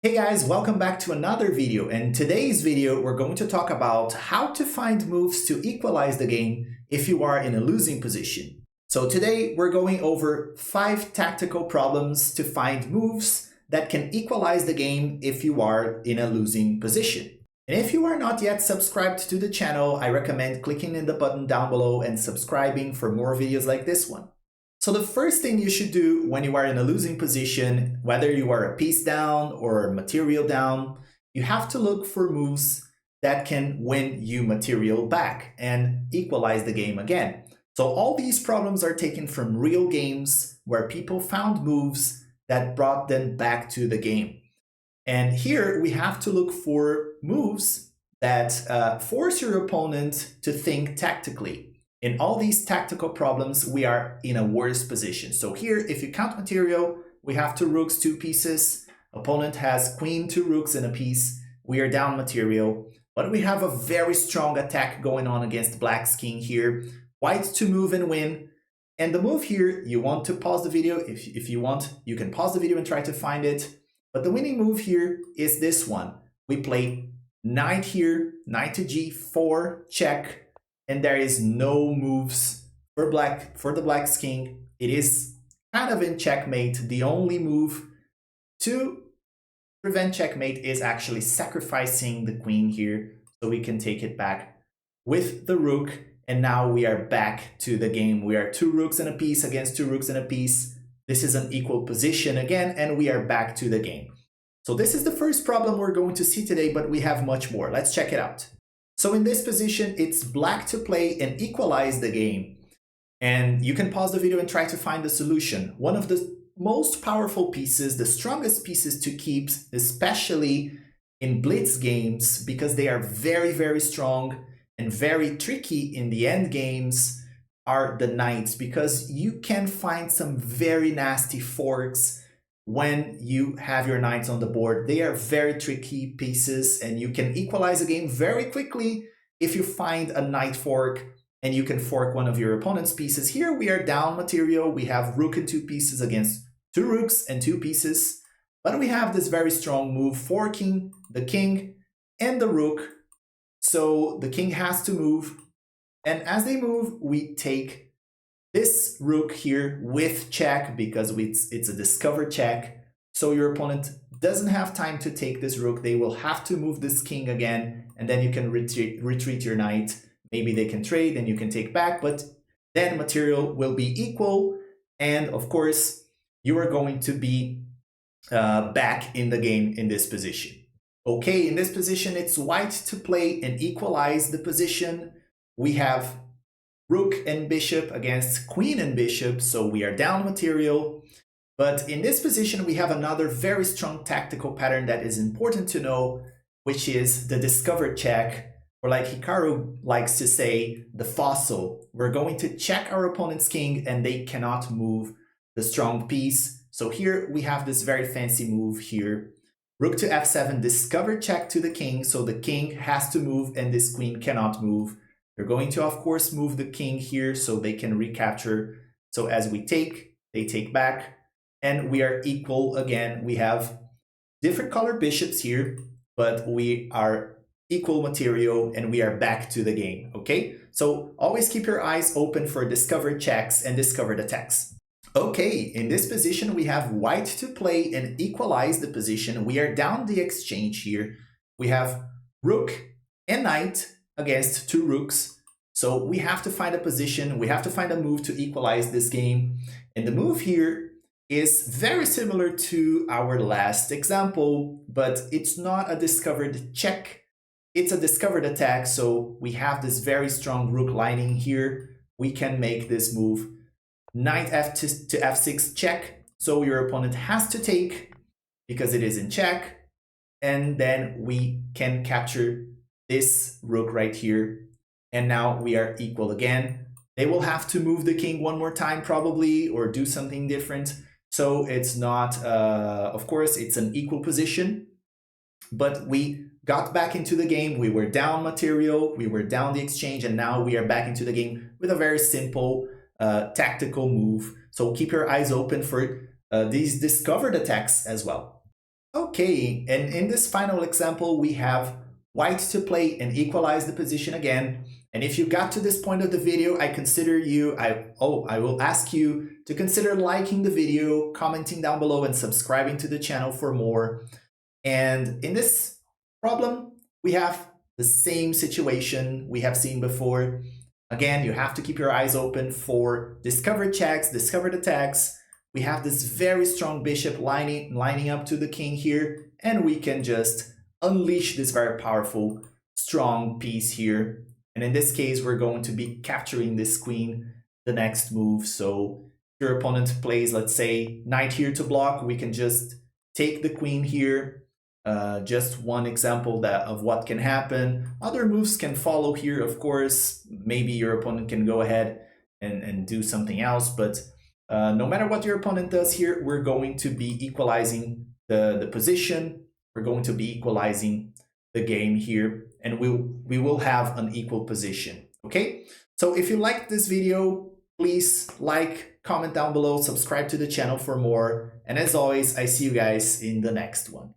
Hey guys, welcome back to another video. In today's video, we're going to talk about how to find moves to equalize the game if you are in a losing position. So today we're going over 5 tactical problems to find moves that can equalize the game if you are in a losing position. And if you are not yet subscribed to the channel, I recommend clicking in the button down below and subscribing for more videos like this one. So the first thing you should do when you are in a losing position, whether you are a piece down or material down, you have to look for moves that can win you material back and equalize the game again. So all these problems are taken from real games where people found moves that brought them back to the game. And here we have to look for moves that force your opponent to think tactically. In all these tactical problems, we are in a worse position. So here, if you count material, we have 2 rooks, 2 pieces. Opponent has queen, 2 rooks, and a piece. We are down material, but we have a very strong attack going on against black's king here. White to move and win. And the move here, you want to pause the video. If you want, you can pause the video and try to find it. But the winning move here is this one. We play knight here, knight to g4, check. And there is no moves for the black's king. It is kind of in checkmate. The only move to prevent checkmate is actually sacrificing the queen here, so we can take it back with the rook. And now we are back to the game. We are 2 rooks and a piece against 2 rooks and a piece. This is an equal position again, and we are back to the game. So this is the first problem we're going to see today, but we have much more. Let's check it out. So in this position, it's black to play and equalize the game. And you can pause the video and try to find the solution. One of the most powerful pieces, the strongest pieces to keep, especially in blitz games, because they are very, very strong and very tricky in the end games, are the knights, because you can find some very nasty forks when you have your knights on the board. They are very tricky pieces, and you can equalize a game very quickly if you find a knight fork and you can fork one of your opponent's pieces. Here we are down material. We have rook and 2 pieces against 2 rooks and 2 pieces, but we have this very strong move forking the king and the rook. So the king has to move, and as they move, we take this rook here with check, because it's a discover check. So your opponent doesn't have time to take this rook. They will have to move this king again, and then you can retreat your knight. Maybe they can trade and you can take back, but then material will be equal. And of course, you are going to be back in the game in this position. Okay, in this position, it's white to play and equalize the position. We have rook and bishop against queen and bishop, so we are down material. But in this position, we have another very strong tactical pattern that is important to know, which is the discover check, or like Hikaru likes to say, the fossil. We're going to check our opponent's king, and they cannot move the strong piece. So here we have this very fancy move here. Rook to f7, discover check to the king, so the king has to move and this queen cannot move. They're going to, of course, move the king here so they can recapture. So as we take, they take back, and we are equal again. We have different colored bishops here, but we are equal material, and we are back to the game, okay? So always keep your eyes open for discovered checks and discovered attacks. Okay, in this position, we have white to play and equalize the position. We are down the exchange here. We have rook and knight against 2 rooks. So we have to find a position, we have to find a move to equalize this game. And the move here is very similar to our last example, but it's not a discovered check, it's a discovered attack. So we have this very strong rook lining here. We can make this move, knight to f6 check. So your opponent has to take because it is in check, and then we can capture this rook right here, and now we are equal again. They will have to move the king one more time probably, or do something different. So it's not, of course, it's an equal position, but we got back into the game. We were down material, we were down the exchange, and now we are back into the game with a very simple tactical move. So keep your eyes open for these discovered attacks as well. Okay, and in this final example, we have white to play and equalize the position again. And if you got to this point of the video, I will ask you to consider liking the video, commenting down below, and subscribing to the channel for more. And in this problem, we have the same situation we have seen before. Again, you have to keep your eyes open for discover checks, discovered attacks. We have this very strong bishop lining up to the king here, and we can just unleash this very powerful, strong piece here. And in this case, we're going to be capturing this queen the next move. So if your opponent plays, let's say, knight here to block, we can just take the queen here. Just one example of what can happen. Other moves can follow here, of course. Maybe your opponent can go ahead and do something else, but no matter what your opponent does here, we're going to be equalizing the position. We're going to be equalizing the game here, and we will have an equal position. Okay, so if you liked this video, please like, comment down below, subscribe to the channel for more, and as always, I see you guys in the next one.